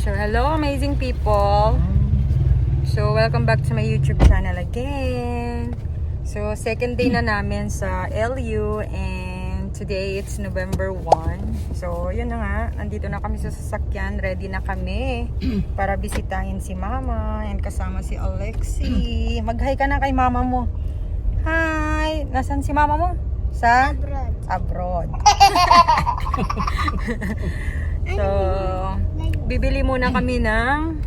So hello amazing people. So welcome back to my YouTube channel again. So second day na namin sa LU and today it's November 1. So yun na nga, andito na kami sa sasakyan, ready na kami para bisitahin si Mama and kasama si Alexi. Mag-hi ka na kay Mama mo. Hi! Nasaan si Mama mo? Sa? Abroad. So, bibili muna kami ng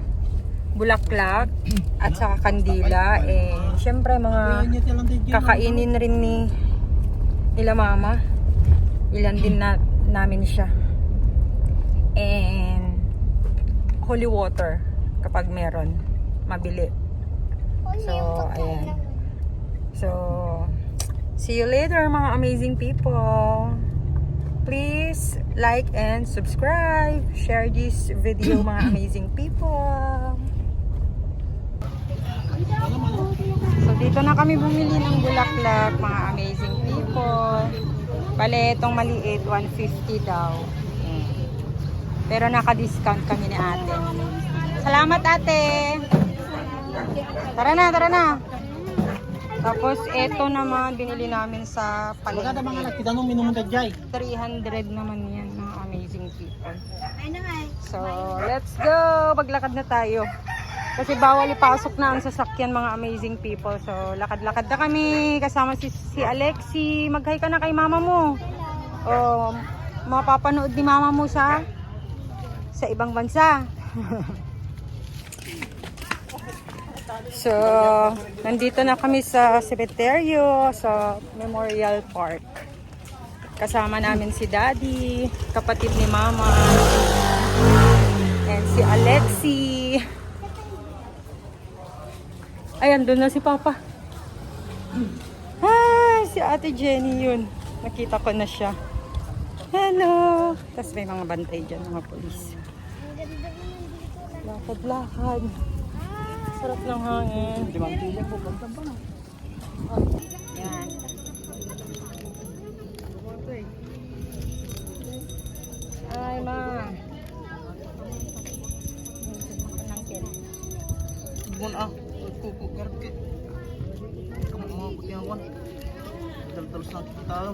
bulaklak at saka kandila. And syempre mga kakainin rin nila Mama. Ilan din namin siya. And holy water kapag meron, mabili. So, ayan. So, see you later mga amazing people. Please like and subscribe. Share this video mga amazing people. So dito na kami bumili ng bulaklak mga amazing people. Bale itong maliit 150 daw. Pero naka-discount kami ni ate. Salamat ate. Tara na, tara na. Tapos ito naman binili namin sa palengke. Wala mga nakita nung minumunta dyan. 300 naman yan mga amazing people. So let's go. Paglakad na tayo. Kasi bawal ipasok na ang sasakyan mga amazing people. So lakad-lakad na kami. Kasama si Alexi. Mag-hi ka na kay mama mo. O mapapanood ni mama mo sa ibang bansa. So, nandito na kami sa sementeryo, sa Memorial Park. Kasama namin si Daddy, kapatid ni Mama, and si Alexi. Ayan, doon na si Papa. Ay, si Ate Jenny yun. Nakita ko na siya. Hello! Tapos may mga bantay dyan, mga polis. Lakad-lakad. Sarap ng hangin. Yan. Ay, ma. Bukan kuku kerja. Kamu mau pakai apa? Terus nanti tahu.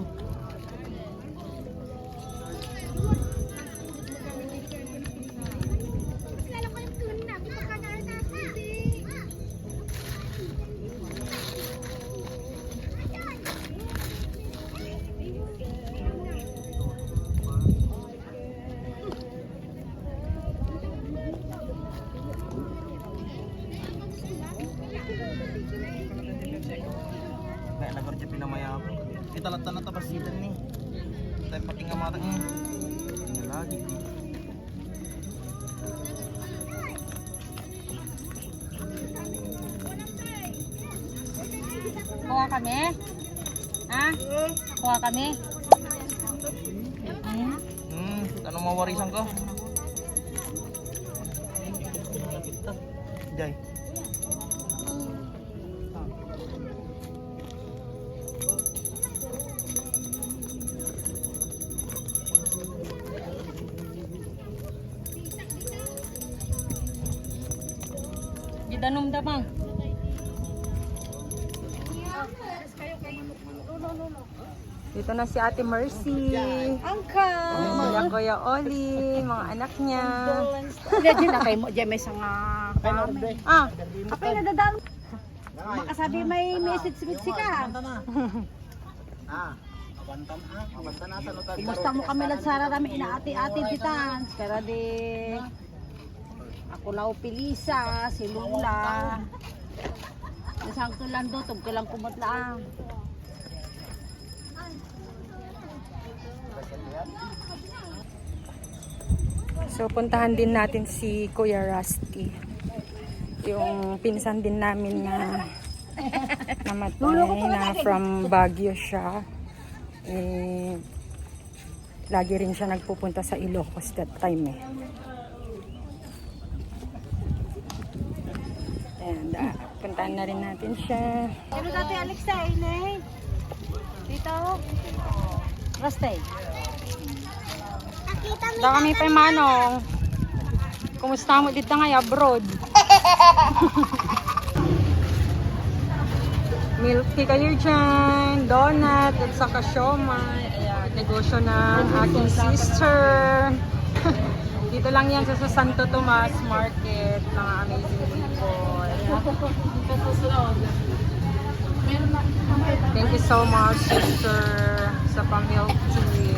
Kerja pinamaya ako. Kita latan na tapasilan ni. Tayo pati nga matang niya. Tingnan lagi. Kuha kami? Ha? Kuha kami? Ano mawarisan ko? Jai. Danom damang. Dito na si Ate Mercy. Uncle! Sila Kuya Oli, mga anak niya. Diyan na kayo mo, diyan may sanga. Ah, Apay na dadaan. Makasabi may message si ka. Kumusta mo kami lagsara rami inaati-ati ditan. Kaya di ako lao pilisa, si Lula. Nasang tulan do, tug lang kumutla. so puntahan din natin si Kuya Rusty. Yung pinsan din namin na namatay na from Baguio siya. Eh, lagi rin siya nagpupunta sa Ilocos that time eh. And puntahan na rin natin siya. Ano dati Alexa, inay? Dito. Rastay. Daw kami pa manong. kumusta mo dito nga abroad? Milk tea kayo dyan, donut, at saka siomay. Ayan, negosyo ng aking sister. Dito lang yan sa Santo Tomas Market, mga amazing people. Thank you so much, sister, sa pang-milk tea.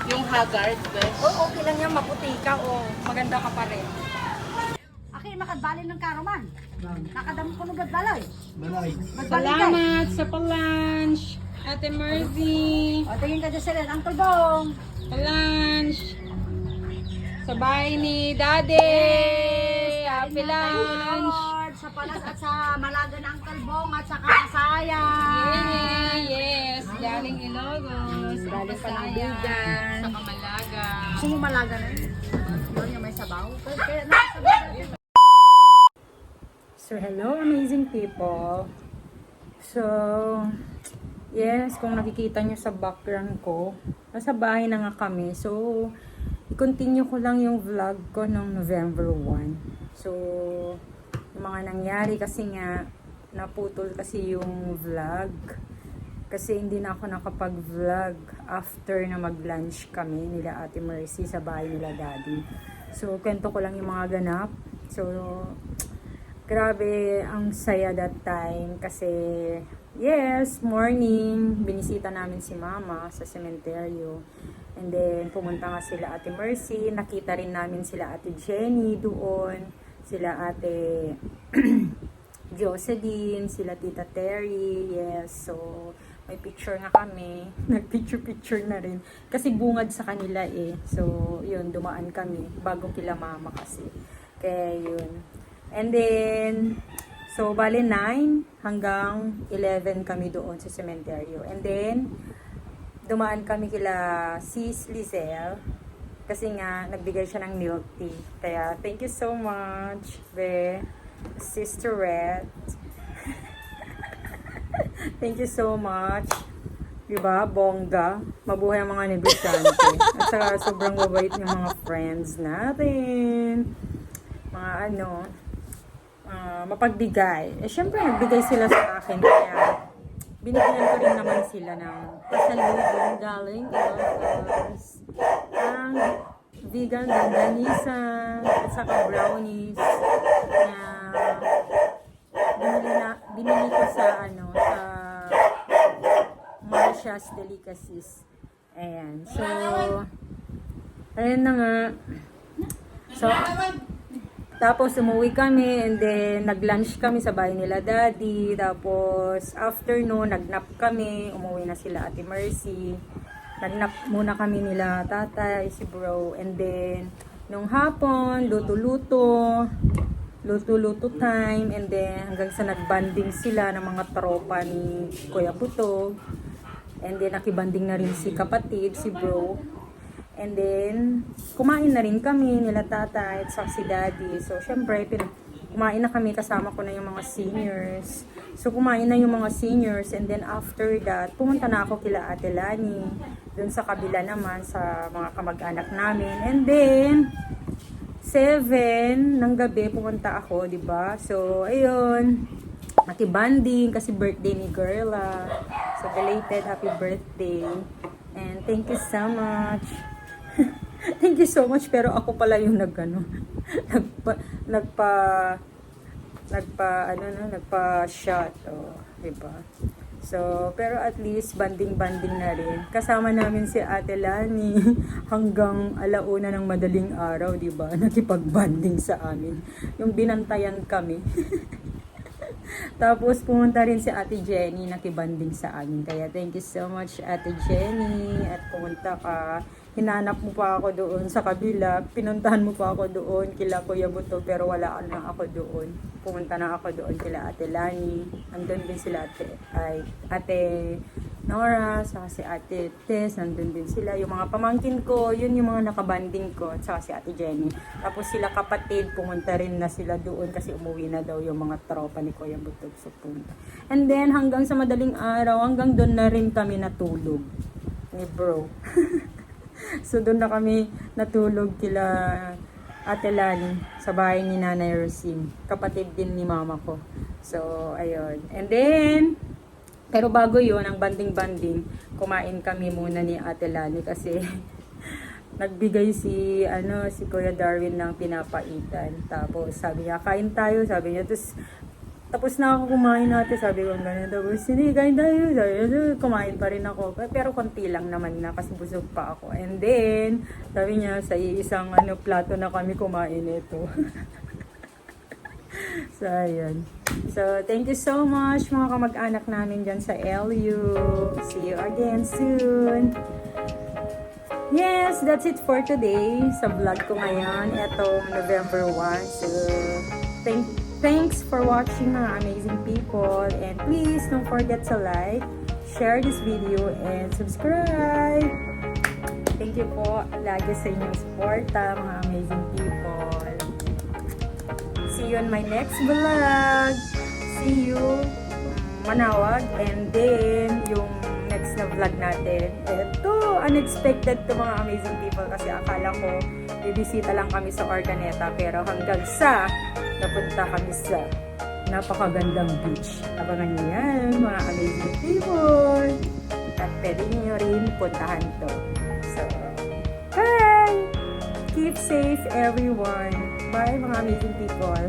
Yung Haggard, guys. Oh, okay lang yan, maputi ka o maganda ka pa rin. Aki, makadbali ng karoman. Nakadamo ko ng gadbalay. Salamat sa pa-lunch, Ate Mercy. O, tingin ka dyan sila, Uncle Bong. Pa-lunch. Sa bahay ni Daddy. Happy lunch. Sa Palas at sa Malaga ng Uncle Bong at sa Kasayan. Yes, galing Ilogos. Galing pa ng Pasaya, Bigan. sa Kamalaga. Gusto mo Malaga na yun? Doon yung may sabaw. Kaya So, hello amazing people. So, yes, kung nakikita nyo sa background ko, nasa bahay na nga kami. So, i-continue ko lang yung vlog ko noong November 1. So, yung mga nangyari kasi nga, naputol kasi yung vlog. Kasi hindi na ako nakapag-vlog after na mag-lunch kami nila Ate Mercy sa bahay nila Daddy. So, kwento ko lang yung mga ganap. So, grabe, ang saya that time kasi, yes, morning, binisita namin si Mama sa sementeryo. And then, pumunta nga sila Ate Mercy, nakita rin namin sila Ate Jenny doon, sila Ate Jocelyn, sila Tita Terry, yes, so, may picture nga kami, nagpicture-picture na rin, kasi bungad sa kanila eh, so, yun, dumaan kami, bago kila Mama kasi, kaya yun. And then, so, bale 9 hanggang 11 kami doon sa sementeryo. And then, dumaan kami kila Sis Lizelle. Kasi nga, nagbigay siya ng milk tea. Kaya, thank you so much, Sister Red. Thank you so much. Diba? Bongga. Mabuhay ang mga negosyante. At saka, sobrang mabait yung mga friends natin. Mga mapagbigay. Eh, syempre, nagbigay sila sa akin. Kaya, binigyan ko rin naman sila ng pasalubong galing Ilocos. Ang vegan longganisa at saka brownies na binili ko sa sa Marsha's Delicacies. Ayan. So, ayan na nga. So, tapos umuwi kami and then nag-lunch kami sa bahay nila Daddy. Tapos afternoon, nag-nap kami. Umuwi na sila Ate Mercy. Nag-nap muna kami nila tatay, si bro. And then, nung hapon, luto-luto time. And then, hanggang sa nag-banding sila ng mga tropa ni Kuya Butog. And then, nakibanding na rin si kapatid, si bro. And then, kumain na rin kami nila tatay at si daddy. So, syempre, kumain na kami, kasama ko na yung mga seniors. So, kumain na yung mga seniors. And then, after that, pumunta na ako kila Ate Lani. Dun sa kabila naman, sa mga kamag-anak namin. And then, 7 ng gabi, pumunta ako, diba? So, ayun. Nakibanding kasi birthday ni Girla. So, belated happy birthday. And thank you so much. Thank you so much, pero ako pala yung nagpa-shot, diba? So, pero at least banding-banding na rin. Kasama namin si Ate Lani hanggang 1:00 ng madaling araw, diba? Nakipag-banding sa amin. Yung binantayan kami. Tapos pumunta rin si Ate Jenny, nakibanding sa amin. Kaya thank you so much Ate Jenny. At pumunta ka, hinanap mo pa ako doon sa kabila. Pinuntahan mo pa ako doon kila Kuya Buto, pero wala na ako doon. Pumunta na ako doon kila Ate Lani. Andun din sila Ate Nora, saka si Ate Tess, nandun din sila. Yung mga pamangkin ko, yun yung mga nakabanding ko, at saka si Ate Jenny. Tapos sila kapatid, pumunta rin na sila doon kasi umuwi na daw yung mga tropa ni Kuya Butog sa punta. And then, hanggang sa madaling araw, hanggang doon na rin kami natulog ni bro. So, doon na kami natulog kila Ate Lani sa bahay ni Nanay Rosim. Kapatid din ni mama ko. So, ayun. And then, pero bago yun, ang banding-banding, kumain kami muna ni Ate Lani kasi nagbigay si Kuya Darwin ng pinapaitan. Tapos sabi niya, kain tayo, sabi niya. Tapos na ako kumain natin, sabi ko gano'n. Tapos, hindi, kain tayo. Sabi niya, kumain pa rin ako. Pero konti lang naman na kasi busog pa ako. And then, sabi niya, sa isang plato na kami kumain ito. So, ayun. So, thank you so much mga kamag-anak namin dyan sa LU. See you again soon. Yes, that's it for today sa vlog ko ngayon. Itong November 1. So, thanks for watching mga amazing people. And please don't forget to like, share this video, and subscribe. Thank you po lagi sa inyong support, mga amazing people. See you on my next vlog. See you Manawag. And then yung next na vlog natin, eto, unexpected to mga amazing people kasi akala ko bibisita lang kami sa Organeta pero hanggang sa napunta kami sa napakagandang beach. Abangan niyo yan mga amazing people. At pwede niyo rin puntahan to. So, bye! Keep safe everyone. Bye mga amazing people.